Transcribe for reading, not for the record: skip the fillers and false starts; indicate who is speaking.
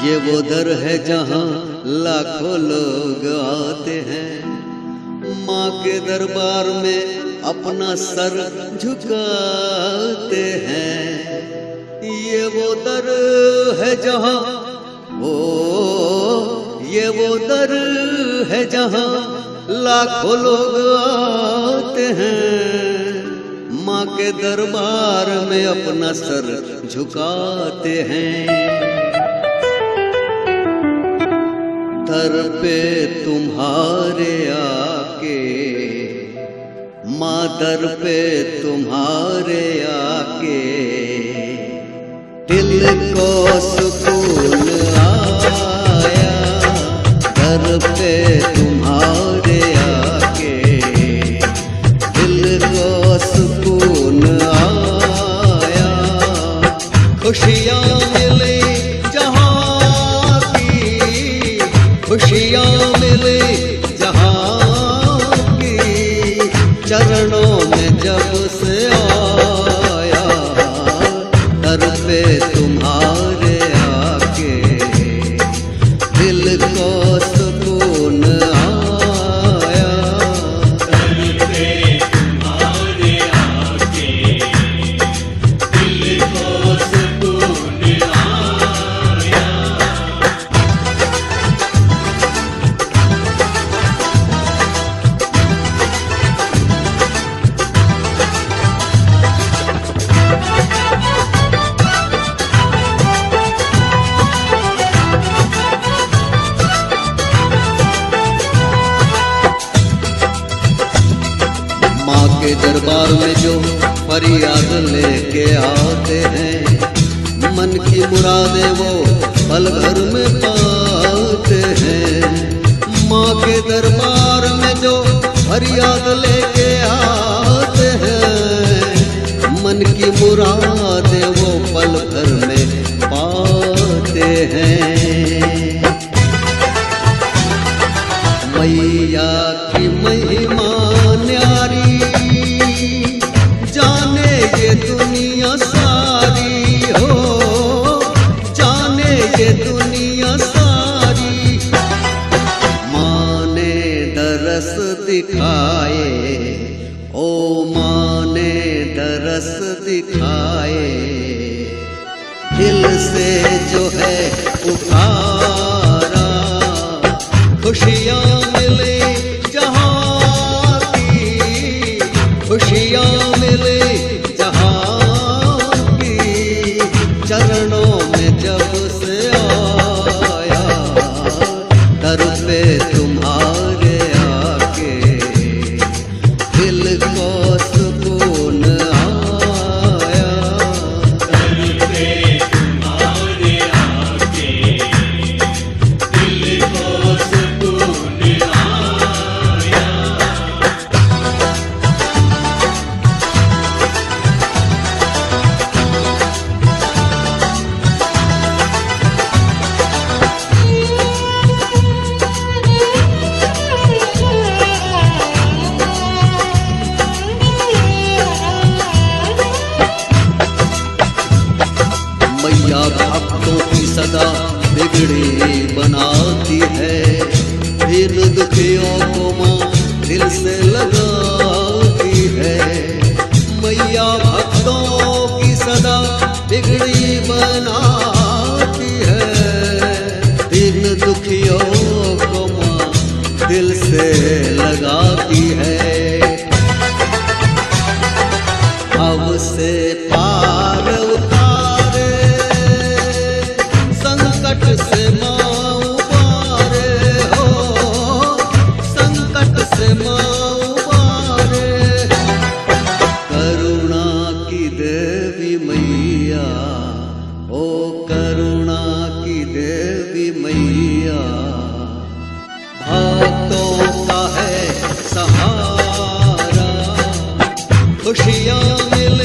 Speaker 1: ये वो दर है जहाँ लाखों लोग आते हैं, माँ के दरबार में अपना सर झुकाते हैं। ये वो दर है जहाँ ये वो दर है जहाँ लाखों लोग आते हैं, माँ के दरबार में अपना सर झुकाते हैं। दर पे तुम्हारे आके, माँ दर पे तुम्हारे आके दिल को सुकून आया। दर पे तुम्हारे आके दिल को सुकून आया। खुशियाँ मिली जहाँ की, खुशियाँ मिली जहाँ की, चरणों में जब से आया। दर पे तुम्हारे आके दिल को सुकून आया।
Speaker 2: दर पे तुम्हारे आके दिल को सुकून आया।
Speaker 1: माँ के दरबार में जो फरियाद लेके आते हैं, मन की मुरादें वो पल भर में पाते हैं। माँ के दरबार में जो फरियाद लेके आते हैं, मन की मुरादें वो पल भर में पाते हैं। मैया की महिमा न्यारी, जाने ये दुनिया सारी हो, जाने ये दुनिया सारी। माँ ने दरस दिखाए, ओ माँ ने दरस दिखाए, दिल से जो है पुकारा। खुशियाँ मिली जहाँ की, खुशियाँ मिली जहाँ की, चरणों में जब से आया। दर पे तुम्हारे आके दिल को सुकून आया।
Speaker 2: दर पे तुम्हारे आके दिल को सुकून आया।
Speaker 1: मैया भक्तों की सदा बिगड़ी बनाती है, इन दुखियों को माँ दिल से लगाती है। मैया भक्तों की सदा बिगड़ी बनाती है, इन दुखियों को माँ दिल से लगाती है। अब से पार उतारे, संकट से माँ उबारे हो, संकट से माँ उबारे। करुणा की देवी मैया, ओ करुणा की देवी मैया, भक्तों का है सहारा। खुशियाँ मिल